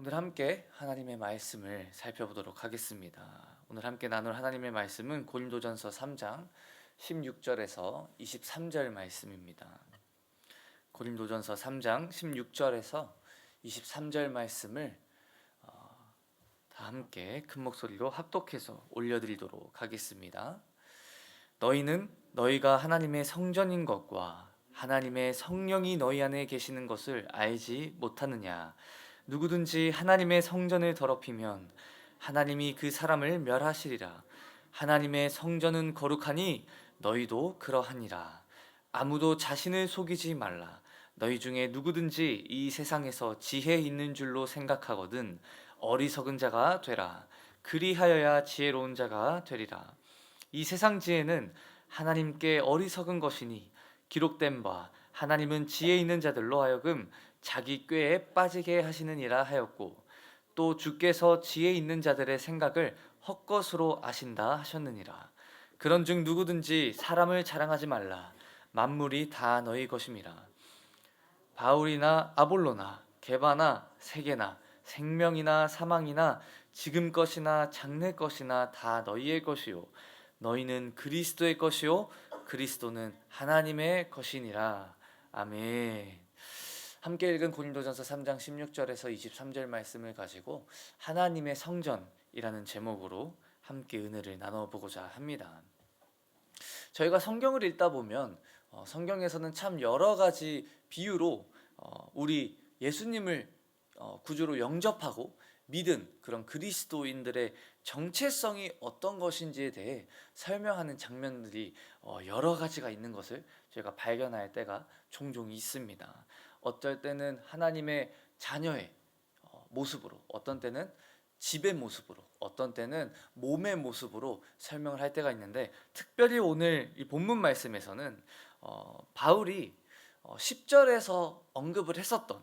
오늘 함께 하나님의 말씀을 살펴보도록 하겠습니다. 오늘 함께 나눌 하나님의 말씀은 고린도전서 3장 16절에서 23절 말씀입니다. 고린도전서 3장 16절에서 23절 말씀을 다 함께 큰 목소리로 합독해서 올려드리도록 하겠습니다. 너희는 너희가 하나님의 성전인 것과 하나님의 성령이 너희 안에 계시는 것을 알지 못하느냐? 누구든지 하나님의 성전을 더럽히면 하나님이 그 사람을 멸하시리라. 하나님의 성전은 거룩하니 너희도 그러하니라. 아무도 자신을 속이지 말라. 너희 중에 누구든지 이 세상에서 지혜 있는 줄로 생각하거든 어리석은 자가 되라. 그리하여야 지혜로운 자가 되리라. 이 세상 지혜는 하나님께 어리석은 것이니 기록된 바 하나님은 지혜 있는 자들로 하여금 자기 꾀에 빠지게 하시느니라 하였고, 또 주께서 지혜 있는 자들의 생각을 헛것으로 아신다 하셨느니라. 그런즉 누구든지 사람을 자랑하지 말라. 만물이 다 너희 것임이라. 바울이나 아볼로나 게바나 세게나 생명이나 사망이나 지금 것이나 장래 것이나 다 너희의 것이요 너희는 그리스도의 것이요 그리스도는 하나님의 것이니라. 아멘. 함께 읽은 고린도전서 3장 16절에서 23절 말씀을 가지고 하나님의 성전이라는 제목으로 함께 은혜를 나눠보고자 합니다. 저희가 성경을 읽다 보면 성경에서는 참 여러 가지 비유로 우리 예수님을 구주로 영접하고 믿은 그런 그리스도인들의 정체성이 어떤 것인지에 대해 설명하는 장면들이 여러 가지가 있는 것을 저희가 발견할 때가 종종 있습니다. 어떨 때는 하나님의 자녀의 모습으로, 어떤 때는 집의 모습으로, 어떤 때는 몸의 모습으로 설명을 할 때가 있는데, 특별히 오늘 이 본문 말씀에서는 바울이 10절에서 언급을 했었던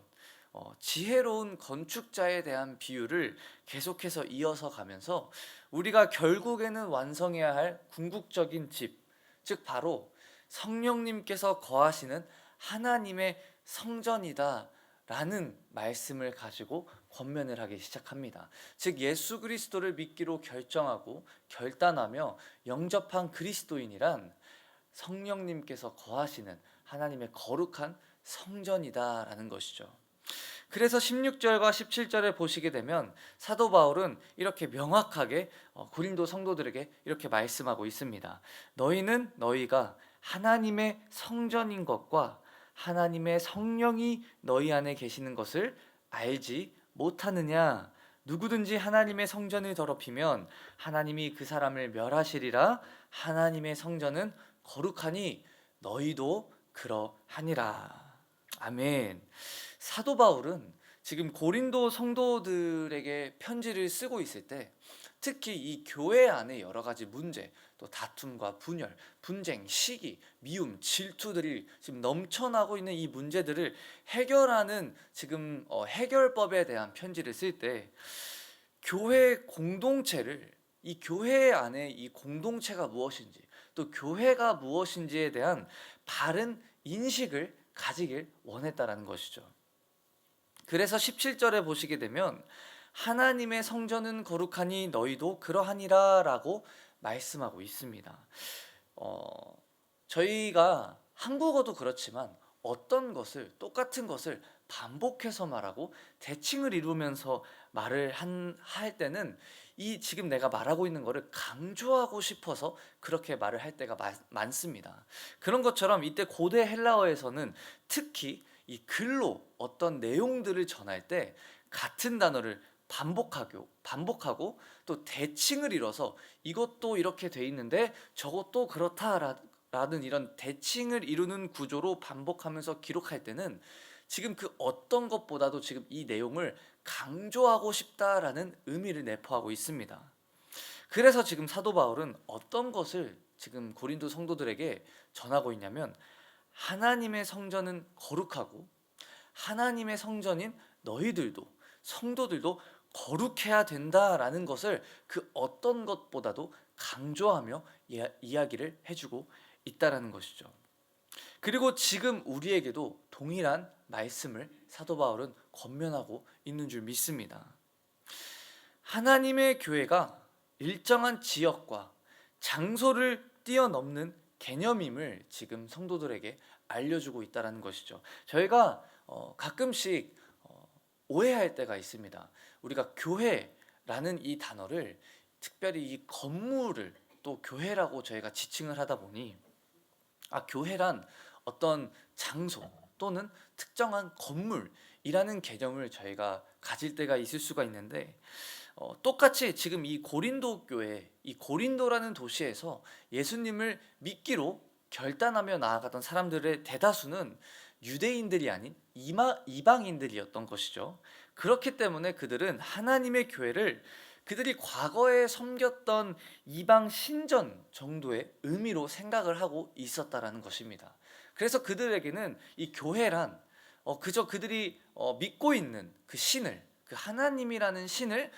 지혜로운 건축자에 대한 비유를 계속해서 이어서 가면서 우리가 결국에는 완성해야 할 궁극적인 집, 즉 바로 성령님께서 거하시는 하나님의 성전이다 라는 말씀을 가지고 권면을 하기 시작합니다. 즉 예수 그리스도를 믿기로 결정하고 결단하며 영접한 그리스도인이란 성령님께서 거하시는 하나님의 거룩한 성전이다 라는 것이죠. 그래서 16절과 17절을 보시게 되면 사도 바울은 이렇게 명확하게 고린도 성도들에게 이렇게 말씀하고 있습니다. 너희는 너희가 하나님의 성전인 것과 하나님의 성령이 너희 안에 계시는 것을 알지 못하느냐? 누구든지 하나님의 성전을 더럽히면 하나님이 그 사람을 멸하시리라. 하나님의 성전은 거룩하니 너희도 그러하니라. 아멘. 사도 바울은 지금 고린도 성도들에게 편지를 쓰고 있을 때 특히 이 교회 안에 여러 가지 문제, 또 다툼과 분열, 분쟁, 시기, 미움, 질투들이 지금 넘쳐나고 있는 이 문제들을 해결하는 지금 해결법에 대한 편지를 쓸 때 교회 공동체를, 이 교회 안에 이 공동체가 무엇인지, 또 교회가 무엇인지에 대한 바른 인식을 가지길 원했다라는 것이죠. 그래서 17절에 보시게 되면 하나님의 성전은 거룩하니 너희도 그러하니라 라고 말씀하고 있습니다. 저희가 한국어도 그렇지만 어떤 것을, 똑같은 것을 반복해서 말하고 대칭을 이루면서 말을 할 때는 이 지금 내가 말하고 있는 거를 강조하고 싶어서 그렇게 말을 할 때가 많습니다. 그런 것처럼 이때 고대 헬라어에서는 특히 이 글로 어떤 내용들을 전할 때 같은 단어를 반복하고 또 대칭을 이뤄서 이것도 이렇게 돼 있는데 저것도 그렇다라는 이런 대칭을 이루는 구조로 반복하면서 기록할 때는 지금 그 어떤 것보다도 지금 이 내용을 강조하고 싶다라는 의미를 내포하고 있습니다. 그래서 지금 사도 바울은 어떤 것을 지금 고린도 성도들에게 전하고 있냐면 하나님의 성전은 거룩하고 하나님의 성전인 너희들도, 성도들도 거룩해야 된다라는 것을 그 어떤 것보다도 강조하며 이야기를 해주고 있다라는 것이죠. 그리고 지금 우리에게도 동일한 말씀을 사도 바울은 권면하고 있는 줄 믿습니다. 하나님의 교회가 일정한 지역과 장소를 뛰어넘는 개념임을 지금 성도들에게 알려주고 있다는 것이죠. 저희가 가끔씩 오해할 때가 있습니다. 우리가 교회라는 이 단어를, 특별히 이 건물을 또 교회라고 저희가 지칭을 하다 보니 교회란 어떤 장소 또는 특정한 건물이라는 개념을 저희가 가질 때가 있을 수가 있는데, 똑같이 지금 이 고린도 교회, 이 고린도라는 도시에서 예수님을 믿기로 결단하며 나아가던 사람들의 대다수는 유대인들이 아닌 이방인들이었던 것이죠. 그렇기 때문에 그들은 하나님의 교회를 그들이 과거에 섬겼던 이방 신전 정도의 의미로 생각을 하고 있었다라는 것입니다. 그래서 그들에게는 이 교회란 그저 그들이 믿고 있는 그 신을, 그 하나님이라는 신을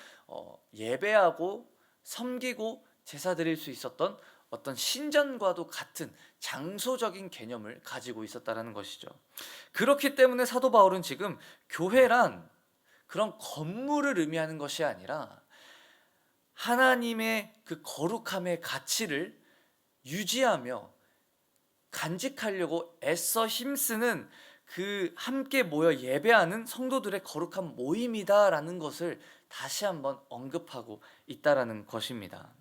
예배하고 섬기고 제사 드릴 수 있었던 어떤 신전과도 같은 장소적인 개념을 가지고 있었다라는 것이죠. 그렇기 때문에 사도 바울은 지금 교회란 그런 건물을 의미하는 것이 아니라 하나님의 그 거룩함의 가치를 유지하며 간직하려고 애써 힘쓰는 그 함께 모여 예배하는 성도들의 거룩한 모임이다라는 것을 다시 한번 언급하고 있다라는 것입니다.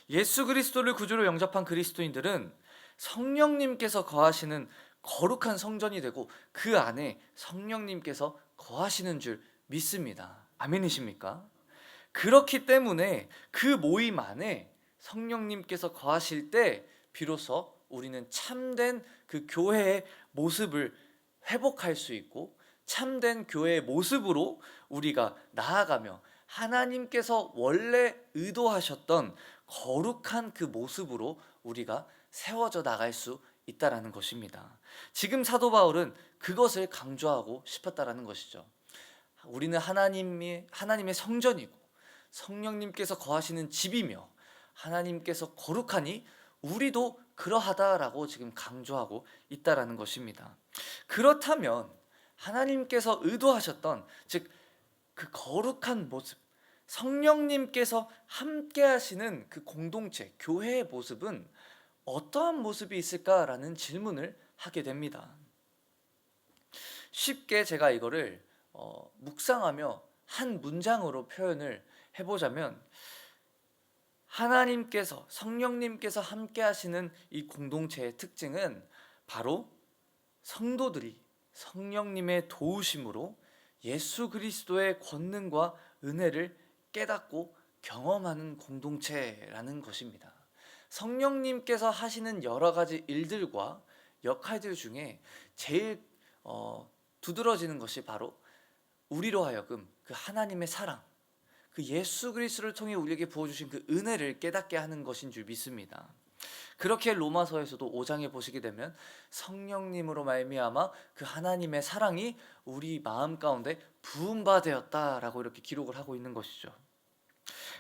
예수 그리스도를 구주로 영접한 그리스도인들은 성령님께서 거하시는 거룩한 성전이 되고 그 안에 성령님께서 거하시는 줄 믿습니다. 아멘이십니까? 그렇기 때문에 그 모임 안에 성령님께서 거하실 때 비로소 우리는 참된 그 교회의 모습을 회복할 수 있고, 참된 교회의 모습으로 우리가 나아가며 하나님께서 원래 의도하셨던 거룩한 그 모습으로 우리가 세워져 나갈 수 있다라는 것입니다. 지금 사도 바울은 그것을 강조하고 싶었다라는 것이죠. 우리는 하나님의 성전이고 성령님께서 거하시는 집이며 하나님께서 거룩하니 우리도 그러하다라고 지금 강조하고 있다라는 것입니다. 그렇다면 하나님께서 의도하셨던, 즉 그 거룩한 모습, 성령님께서 함께 하시는 그 공동체, 교회의 모습은 어떠한 모습이 있을까라는 질문을 하게 됩니다. 쉽게 제가 이거를 묵상하며 한 문장으로 표현을 해보자면, 하나님께서, 성령님께서 함께 하시는 이 공동체의 특징은 바로 성도들이 성령님의 도우심으로 예수 그리스도의 권능과 은혜를 깨닫고 경험하는 공동체라는 것입니다. 성령님께서 하시는 여러 가지 일들과 역할들 중에 제일 두드러지는 것이 바로 우리로 하여금 그 하나님의 사랑, 그 예수 그리스도를 통해 우리에게 부어주신 그 은혜를 깨닫게 하는 것인 줄 믿습니다. 그렇게 로마서에서도 5장에 보시게 되면 성령님으로 말미암아 그 하나님의 사랑이 우리 마음 가운데 부음바 되었다라고 이렇게 기록을 하고 있는 것이죠.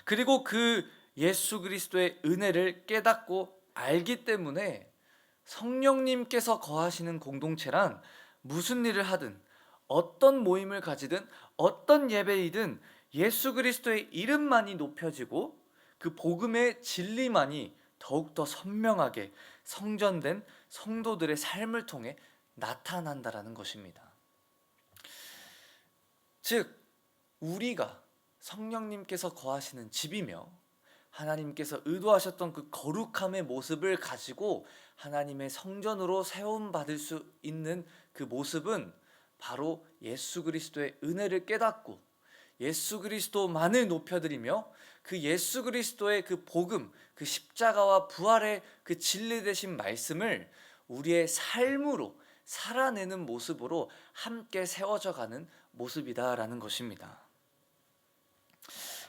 그리고 그 예수 그리스도의 은혜를 깨닫고 알기 때문에 성령님께서 거하시는 공동체란 무슨 일을 하든, 어떤 모임을 가지든, 어떤 예배이든 예수 그리스도의 이름만이 높여지고 그 복음의 진리만이 더욱더 선명하게 성전된 성도들의 삶을 통해 나타난다라는 것입니다. 즉 우리가 성령님께서 거하시는 집이며 하나님께서 의도하셨던 그 거룩함의 모습을 가지고 하나님의 성전으로 세움받을 수 있는 그 모습은 바로 예수 그리스도의 은혜를 깨닫고 예수 그리스도만을 높여드리며 그 예수 그리스도의 그 복음, 그 십자가와 부활의 그 진리 되신 말씀을 우리의 삶으로 살아내는 모습으로 함께 세워져 가는 모습이다라는 것입니다.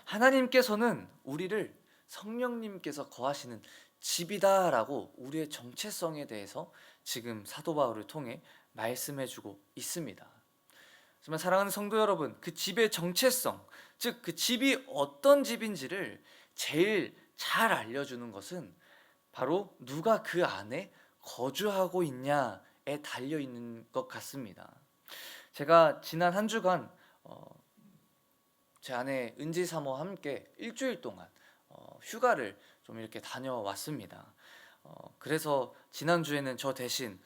하나님께서는 우리를 성령님께서 거하시는 집이다라고 우리의 정체성에 대해서 지금 사도 바울을 통해 말씀해주고 있습니다. 하지만 사랑하는 성도 여러분, 그 집의 정체성, 즉 그 집이 어떤 집인지를 제일 잘 알려주는 것은 바로 누가 그 안에 거주하고 있냐에 달려 있는 것 같습니다. 제가 지난 한 주간 제 아내 은지 사모와 함께 일주일 동안 휴가를 좀 이렇게 다녀왔습니다. 그래서 지난주에는 저 대신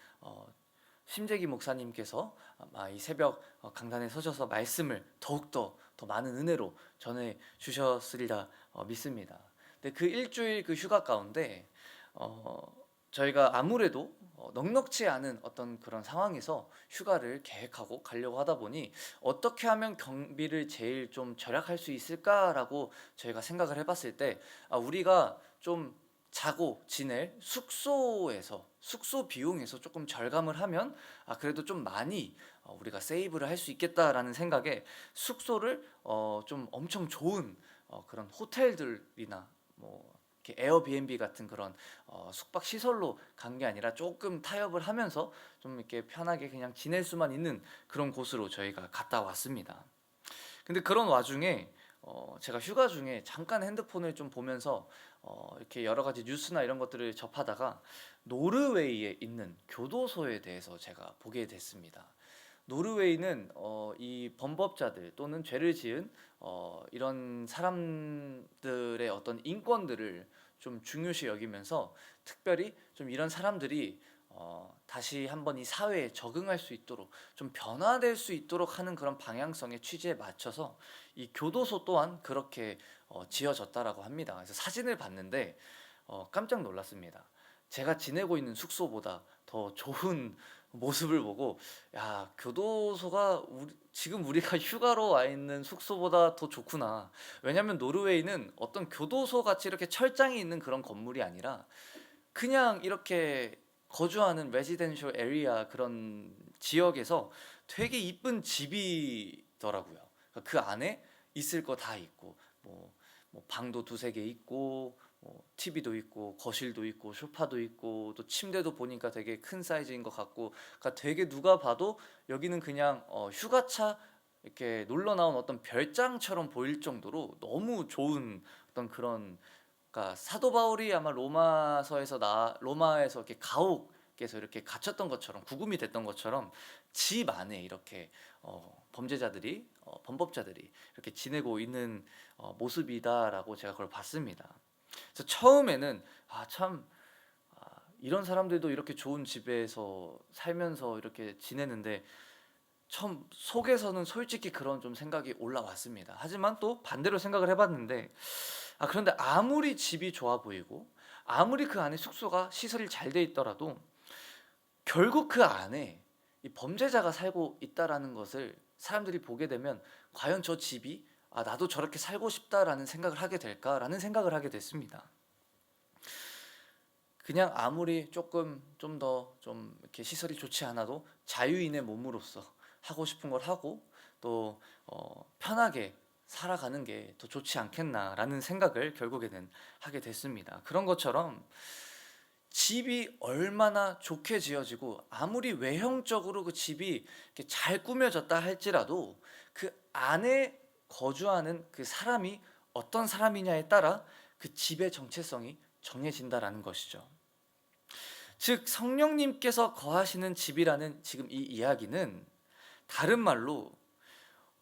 심재기 목사님께서 아마 이 새벽 강단에 서셔서 말씀을 더욱더 더 많은 은혜로 전해 주셨으리라 믿습니다. 근데 그 일주일 그 휴가 가운데 저희가 아무래도 넉넉지 않은 어떤 그런 상황에서 휴가를 계획하고 가려고 하다 보니 어떻게 하면 경비를 제일 좀 절약할 수 있을까라고 저희가 생각을 해봤을 때 우리가 좀 자고 지낼 숙소에서 숙소 비용에서 조금 절감을 하면 그래도 좀 많이 우리가 세이브를 할 수 있겠다라는 생각에 숙소를 좀 엄청 좋은 그런 호텔들이나 뭐 이렇게 에어비앤비 같은 그런 숙박 시설로 간 게 아니라 조금 타협을 하면서 좀 이렇게 편하게 그냥 지낼 수만 있는 그런 곳으로 저희가 갔다 왔습니다. 근데 그런 와중에 제가 휴가 중에 잠깐 핸드폰을 좀 보면서 이렇게 여러 가지 뉴스나 이런 것들을 접하다가 노르웨이에 있는 교도소에 대해서 제가 보게 됐습니다. 노르웨이는 이 범법자들 또는 죄를 지은 이런 사람들의 어떤 인권들을 좀 중요시 여기면서 특별히 좀 이런 사람들이 다시 한번 이 사회에 적응할 수 있도록 좀 변화될 수 있도록 하는 그런 방향성의 취지에 맞춰서 이 교도소 또한 그렇게 지어졌다라고 합니다. 그래서 사진을 봤는데 깜짝 놀랐습니다. 제가 지내고 있는 숙소보다 더 좋은 모습을 보고 야, 교도소가 지금 우리가 휴가로 와 있는 숙소보다 더 좋구나. 왜냐면 노르웨이는 어떤 교도소 같이 이렇게 철장이 있는 그런 건물이 아니라 그냥 이렇게 거주하는 레지덴셜 에리아 그런 지역에서 되게 이쁜 집이더라고요. 그러니까 그 안에 있을 거 다 있고 뭐 방도 두세 개 있고 TV도 있고 거실도 있고 소파도 있고 또 침대도 보니까 되게 큰 사이즈인 것 같고 그러니까 되게 누가 봐도 여기는 그냥 휴가차 이렇게 놀러 나온 어떤 별장처럼 보일 정도로 너무 좋은 어떤 그런 그러니까 사도 바울이 아마 로마에서 이렇게 가옥에서 이렇게 갇혔던 것처럼 구금이 됐던 것처럼 집 안에 이렇게 범죄자들이 범법자들이 이렇게 지내고 있는 모습이다라고 제가 그걸 봤습니다. 그래서 처음에는 참 이런 사람들도 이렇게 좋은 집에서 살면서 이렇게 지내는데 처음 속에서는 솔직히 그런 좀 생각이 올라왔습니다. 하지만 또 반대로 생각을 해봤는데 그런데 아무리 집이 좋아 보이고 아무리 그 안에 숙소가 시설이 잘 돼 있더라도 결국 그 안에 이 범죄자가 살고 있다라는 것을 사람들이 보게 되면 과연 저 집이 나도 저렇게 살고 싶다라는 생각을 하게 될까라는 생각을 하게 됐습니다. 그냥 아무리 조금 좀 더 좀 이렇게 시설이 좋지 않아도 자유인의 몸으로서 하고 싶은 걸 하고 또 편하게 살아가는 게 더 좋지 않겠나라는 생각을 결국에는 하게 됐습니다. 그런 것처럼 집이 얼마나 좋게 지어지고 아무리 외형적으로 그 집이 이렇게 잘 꾸며졌다 할지라도 그 안에 거주하는 그 사람이 어떤 사람이냐에 따라 그 집의 정체성이 정해진다라는 것이죠. 즉 성령님께서 거하시는 집이라는 지금 이 이야기는 다른 말로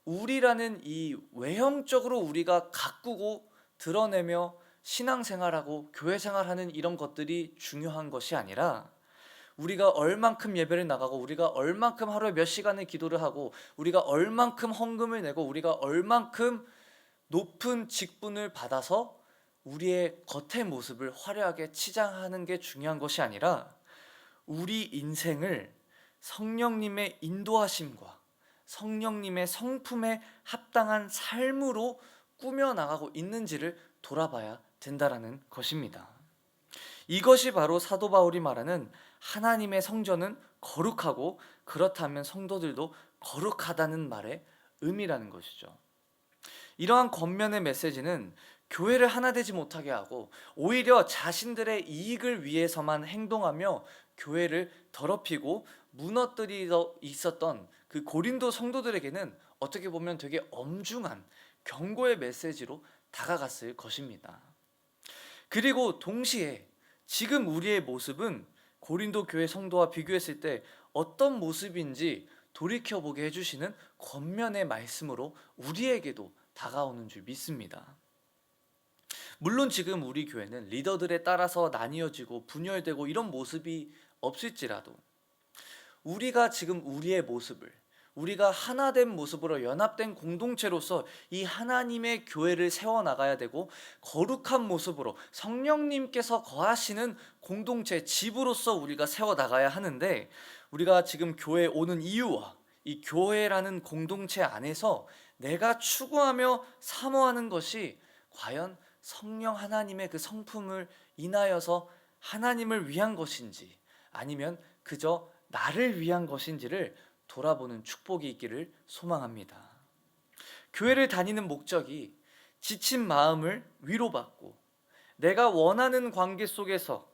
우리라는 이 외형적으로 우리가 가꾸고 드러내며 신앙생활하고 교회생활하는 이런 것들이 중요한 것이 아니라 우리가 얼만큼 예배를 나가고 우리가 얼만큼 하루에 몇 시간을 기도를 하고 우리가 얼만큼 헌금을 내고 우리가 얼만큼 높은 직분을 받아서 우리의 겉의 모습을 화려하게 치장하는 게 중요한 것이 아니라 우리 인생을 성령님의 인도하심과 성령님의 성품에 합당한 삶으로 꾸며나가고 있는지를 돌아봐야 된다라는 것입니다. 이것이 바로 사도 바울이 말하는 하나님의 성전은 거룩하고 그렇다면 성도들도 거룩하다는 말의 의미라는 것이죠. 이러한 권면의 메시지는 교회를 하나 되지 못하게 하고 오히려 자신들의 이익을 위해서만 행동하며 교회를 더럽히고 무너뜨리고 있었던 그 고린도 성도들에게는 어떻게 보면 되게 엄중한 경고의 메시지로 다가갔을 것입니다. 그리고 동시에 지금 우리의 모습은 고린도 교회 성도와 비교했을 때 어떤 모습인지 돌이켜보게 해주시는 권면의 말씀으로 우리에게도 다가오는 줄 믿습니다. 물론 지금 우리 교회는 리더들에 따라서 나뉘어지고 분열되고 이런 모습이 없을지라도 우리가 지금 우리의 모습을, 우리가 하나된 모습으로 연합된 공동체로서 이 하나님의 교회를 세워나가야 되고, 거룩한 모습으로 성령님께서 거하시는 공동체, 집으로서 우리가 세워나가야 하는데, 우리가 지금 교회에 오는 이유와 이 교회라는 공동체 안에서 내가 추구하며 사모하는 것이 과연 성령 하나님의 그 성품을 인하여서 하나님을 위한 것인지, 아니면 그저 나를 위한 것인지를 돌아보는 축복이 있기를 소망합니다. 교회를 다니는 목적이 지친 마음을 위로받고, 내가 원하는 관계 속에서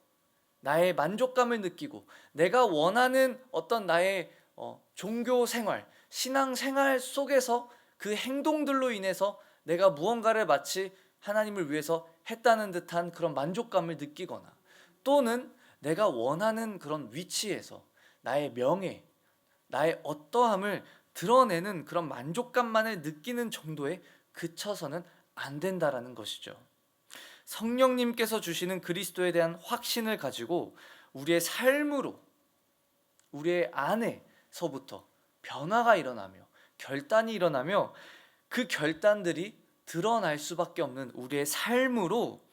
나의 만족감을 느끼고, 내가 원하는 어떤 나의 종교 생활, 신앙 생활 속에서 그 행동들로 인해서 내가 무언가를 마치 하나님을 위해서 했다는 듯한 그런 만족감을 느끼거나, 또는 내가 원하는 그런 위치에서 나의 명예, 나의 어떠함을 드러내는 그런 만족감만을 느끼는 정도에 그쳐서는 안 된다라는 것이죠. 성령님께서 주시는 그리스도에 대한 확신을 가지고 우리의 삶으로, 우리의 안에서부터 변화가 일어나며 결단이 일어나며, 그 결단들이 드러날 수밖에 없는 우리의 삶으로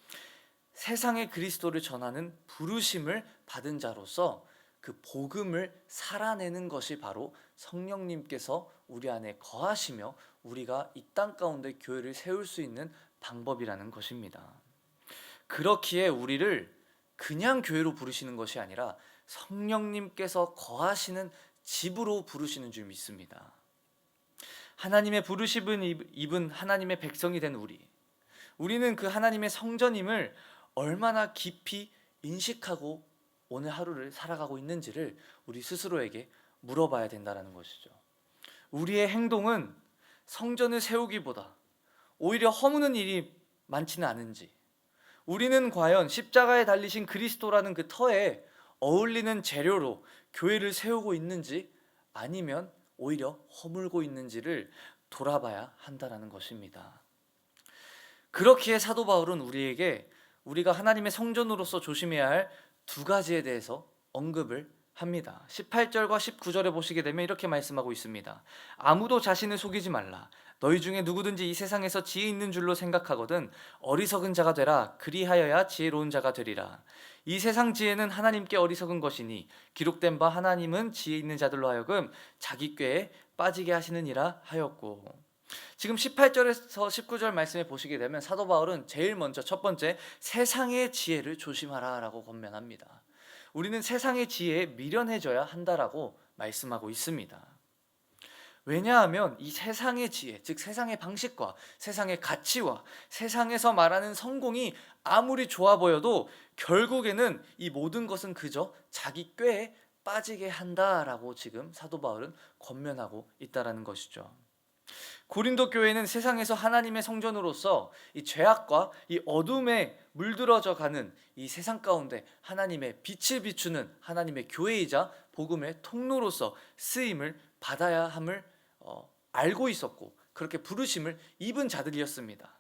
세상에 그리스도를 전하는 부르심을 받은 자로서 그 복음을 살아내는 것이 바로 성령님께서 우리 안에 거하시며 우리가 이 땅 가운데 교회를 세울 수 있는 방법이라는 것입니다. 그렇기에 우리를 그냥 교회로 부르시는 것이 아니라 성령님께서 거하시는 집으로 부르시는 줄 믿습니다. 하나님의 부르심을 입은 하나님의 백성이 된 우리는 그 하나님의 성전임을 얼마나 깊이 인식하고 오늘 하루를 살아가고 있는지를 우리 스스로에게 물어봐야 된다는 것이죠. 우리의 행동은 성전을 세우기보다 오히려 허무는 일이 많지는 않은지, 우리는 과연 십자가에 달리신 그리스도라는 그 터에 어울리는 재료로 교회를 세우고 있는지, 아니면 오히려 허물고 있는지를 돌아봐야 한다는 것입니다. 그렇기에 사도 바울은 우리에게 우리가 하나님의 성전으로서 조심해야 할 두 가지에 대해서 언급을 합니다. 18절과 19절에 보시게 되면 이렇게 말씀하고 있습니다. 아무도 자신을 속이지 말라. 너희 중에 누구든지 이 세상에서 지혜 있는 줄로 생각하거든 어리석은 자가 되라. 그리하여야 지혜로운 자가 되리라. 이 세상 지혜는 하나님께 어리석은 것이니 기록된 바 하나님은 지혜 있는 자들로 하여금 자기 꾀에 빠지게 하시느니라 하였고, 지금 18절에서 19절 말씀에 보시게 되면 사도 바울은 제일 먼저 첫 번째 세상의 지혜를 조심하라 라고 권면합니다. 우리는 세상의 지혜에 미련해져야 한다라고 말씀하고 있습니다. 왜냐하면 이 세상의 지혜, 즉 세상의 방식과 세상의 가치와 세상에서 말하는 성공이 아무리 좋아 보여도 결국에는 이 모든 것은 그저 자기 꾀에 빠지게 한다라고 지금 사도 바울은 권면하고 있다라는 것이죠. 고린도 교회는 세상에서 하나님의 성전으로서 이 죄악과 이 어둠에 물들어져 가는 이 세상 가운데 하나님의 빛을 비추는 하나님의 교회이자 복음의 통로로서 쓰임을 받아야 함을 알고 있었고, 그렇게 부르심을 입은 자들이었습니다.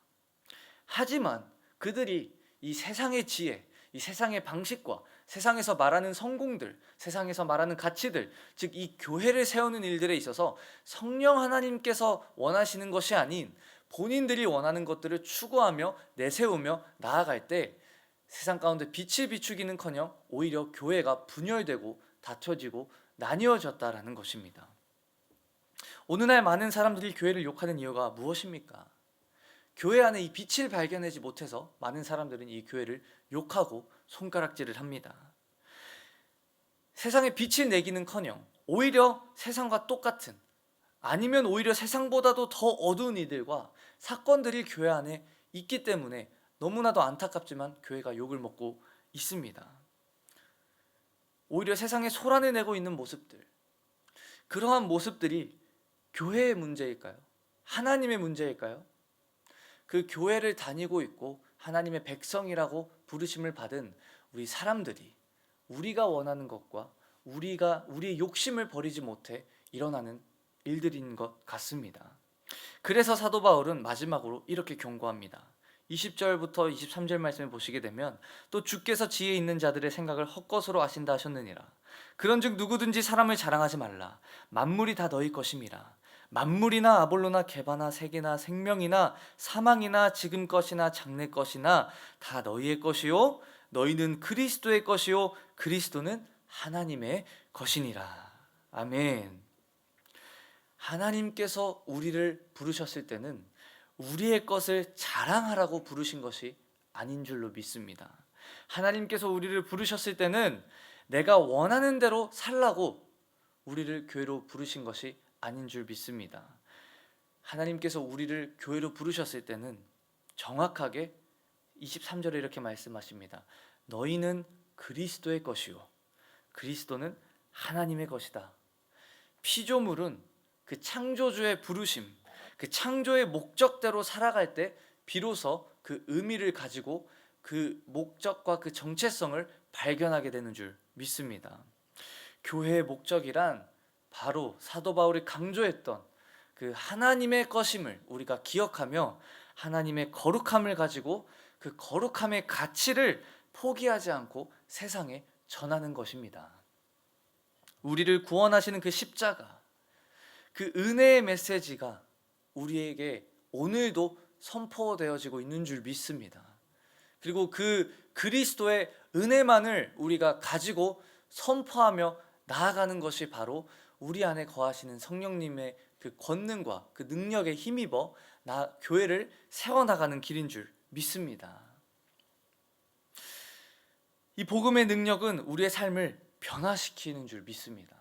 하지만 그들이 이 세상의 지혜, 이 세상의 방식과 세상에서 말하는 성공들, 세상에서 말하는 가치들, 즉 이 교회를 세우는 일들에 있어서 성령 하나님께서 원하시는 것이 아닌 본인들이 원하는 것들을 추구하며 내세우며 나아갈 때 세상 가운데 빛을 비추기는커녕 오히려 교회가 분열되고 다퉈지고 나뉘어졌다라는 것입니다. 오늘날 많은 사람들이 교회를 욕하는 이유가 무엇입니까? 교회 안에 이 빛을 발견하지 못해서 많은 사람들은 이 교회를 욕하고 손가락질을 합니다. 세상에 빛을 내기는커녕 오히려 세상과 똑같은, 아니면 오히려 세상보다도 더 어두운 이들과 사건들이 교회 안에 있기 때문에 너무나도 안타깝지만 교회가 욕을 먹고 있습니다. 오히려 세상에 소란을 내고 있는 모습들, 그러한 모습들이 교회의 문제일까요? 하나님의 문제일까요? 그 교회를 다니고 있고 하나님의 백성이라고 부르심을 받은 우리 사람들이 우리가 원하는 것과 우리의 욕심을 버리지 못해 일어나는 일들인 것 같습니다. 그래서 사도 바울은 마지막으로 이렇게 경고합니다. 20절부터 23절 말씀을 보시게 되면 또 주께서 지혜 있는 자들의 생각을 헛것으로 아신다 하셨느니라. 그런즉 누구든지 사람을 자랑하지 말라. 만물이 다 너희 것임이라. 만물이나 아볼로나 게바나 색이나 생명이나 사망이나 지금 것이나 장래 것이나 다 너희의 것이요 너희는 그리스도의 것이요 그리스도는 하나님의 것이니라. 아멘. 하나님께서 우리를 부르셨을 때는 우리의 것을 자랑하라고 부르신 것이 아닌 줄로 믿습니다. 하나님께서 우리를 부르셨을 때는 내가 원하는 대로 살라고 우리를 교회로 부르신 것이 아닌 줄 믿습니다. 하나님께서 우리를 교회로 부르셨을 때는 정확하게 23절에 이렇게 말씀하십니다. 너희는 그리스도의 것이요 그리스도는 하나님의 것이다. 피조물은 그 창조주의 부르심, 그 창조의 목적대로 살아갈 때 비로소 그 의미를 가지고 그 목적과 그 정체성을 발견하게 되는 줄 믿습니다. 교회의 목적이란 바로 사도 바울이 강조했던 그 하나님의 것임을 우리가 기억하며 하나님의 거룩함을 가지고 그 거룩함의 가치를 포기하지 않고 세상에 전하는 것입니다. 우리를 구원하시는 그 십자가, 그 은혜의 메시지가 우리에게 오늘도 선포되어지고 있는 줄 믿습니다. 그리고 그 그리스도의 은혜만을 우리가 가지고 선포하며 나아가는 것이 바로 우리 안에 거하시는 성령님의 그 권능과 그 능력에 힘입어 교회를 세워나가는 길인 줄 믿습니다. 이 복음의 능력은 우리의 삶을 변화시키는 줄 믿습니다.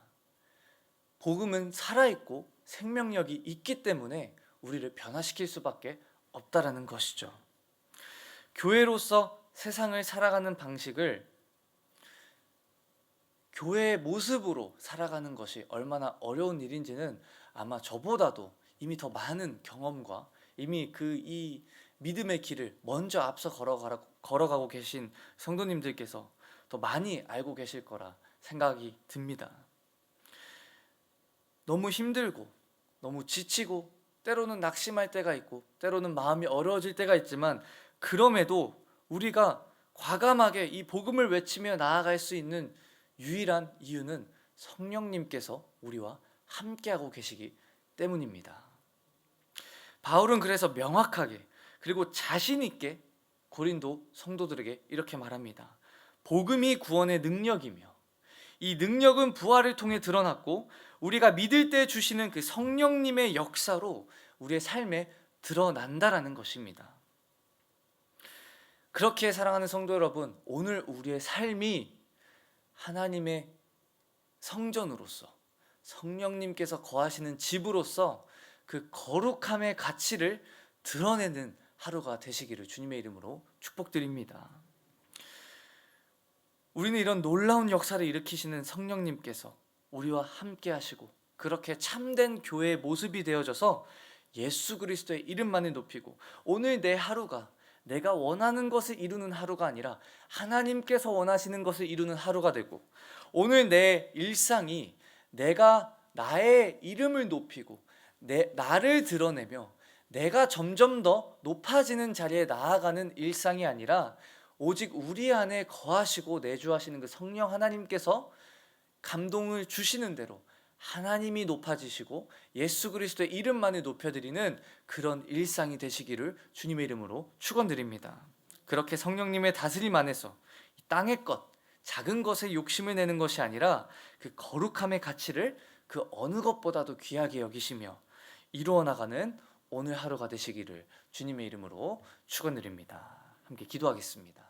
복음은 살아있고 생명력이 있기 때문에 우리를 변화시킬 수밖에 없다라는 것이죠. 교회로서 세상을 살아가는 방식을 교회의 모습으로 살아가는 것이 얼마나 어려운 일인지는 아마 저보다도 이미 더 많은 경험과 이미 이 믿음의 길을 먼저 앞서 걸어가고 계신 성도님들께서 더 많이 알고 계실 거라 생각이 듭니다. 너무 힘들고 너무 지치고 때로는 낙심할 때가 있고 때로는 마음이 어려워질 때가 있지만 그럼에도 우리가 과감하게 이 복음을 외치며 나아갈 수 있는 유일한 이유는 성령님께서 우리와 함께하고 계시기 때문입니다. 바울은 그래서 명확하게 그리고 자신 있게 고린도 성도들에게 이렇게 말합니다. 복음이 구원의 능력이며 이 능력은 부활을 통해 드러났고 우리가 믿을 때 주시는 그 성령님의 역사로 우리의 삶에 드러난다라는 것입니다. 그렇게 사랑하는 성도 여러분, 오늘 우리의 삶이 하나님의 성전으로서 성령님께서 거하시는 집으로서 그 거룩함의 가치를 드러내는 하루가 되시기를 주님의 이름으로 축복드립니다. 우리는 이런 놀라운 역사를 일으키시는 성령님께서 우리와 함께 하시고 그렇게 참된 교회의 모습이 되어져서 예수 그리스도의 이름만을 높이고 오늘 내 하루가 내가 원하는 것을 이루는 하루가 아니라 하나님께서 원하시는 것을 이루는 하루가 되고 오늘 내 일상이 내가 나의 이름을 높이고 나를 드러내며 내가 점점 더 높아지는 자리에 나아가는 일상이 아니라 오직 우리 안에 거하시고 내주하시는 그 성령 하나님께서 감동을 주시는 대로 하나님이 높아지시고 예수 그리스도의 이름만을 높여드리는 그런 일상이 되시기를 주님의 이름으로 축원드립니다. 그렇게 성령님의 다스림 안에서 이 땅의 것, 작은 것에 욕심을 내는 것이 아니라 그 거룩함의 가치를 그 어느 것보다도 귀하게 여기시며 이루어 나가는 오늘 하루가 되시기를 주님의 이름으로 축원드립니다. 함께 기도하겠습니다.